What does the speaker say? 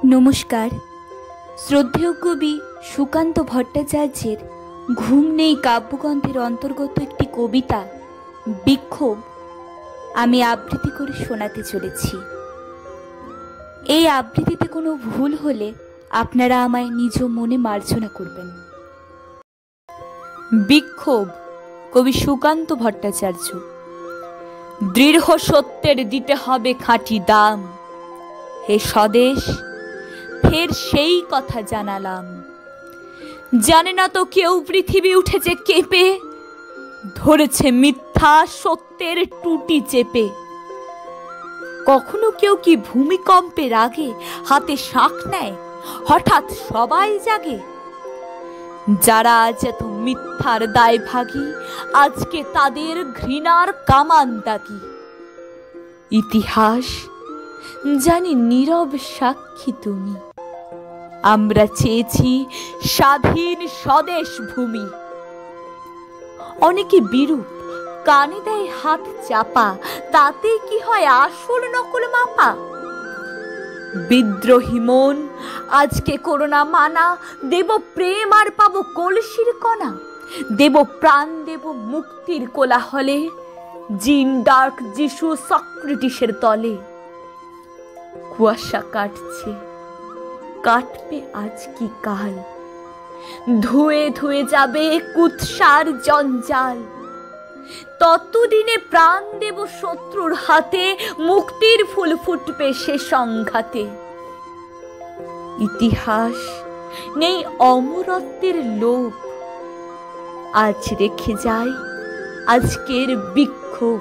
নমস্কার। শ্রদ্ধেয় কবি সুকান্ত ভট্টাচার্যের ঘুম নেই কাব্যগ্রন্থের অন্তর্গত একটি কবিতা বিক্ষোভ আমি আবৃত্তি করে শোনাতে চলেছি। এই আবৃত্তিতে কোনো ভুল হলে আপনারা আমায় নিজ মনে মার্জনা করবেন। বিক্ষোভ, কবি সুকান্ত ভট্টাচার্য। দৃঢ় সত্যের দিতে হবে খাঁটি দাম, হে স্বদেশ ফের সেই কথা জানালাম। জানে না তো কেউ পৃথিবী উঠেছে কেঁপে, ধরেছে মিথ্যা সত্যের টুটি চেপে। কখনো কেউ কি ভূমিকম্পের আগে হাতে শাঁখ নেয়, হঠাৎ সবাই জাগে? যারা আজ এত মিথ্যার দায় ভাগী, আজকে তাদের ঘৃণার কামান দাগি। ইতিহাস জানি নীরব সাক্ষী তুমি, আমরা চেয়েছি স্বাধীন স্বদেশ ভূমি। অনেকে বিরূপ, কানে দেয় হাত চাপা, তাতে কি হয় আসল নকল মাপা? বিদ্রোহী মন আজকে করোনা মানা, দেব প্রেম আর পাবো কলসির কণা। দেব প্রাণ, দেব মুক্তির কোলাহলে, জিন ডার্ক যিশু সক্রেটিসের তলে। কুয়াশা কাটছে, কাটবে আজ কি কাল, ধুয়ে ধুয়ে যাবে কুৎসার জঞ্জাল। ততদিনে প্রাণ দেব শত্রুর হাতে, মুক্তির ফুল ফুটবে সে সংঘাতে। ইতিহাস নেই অমরত্বের লোভ, আজ রেখে যায় আজকের বিক্ষোভ।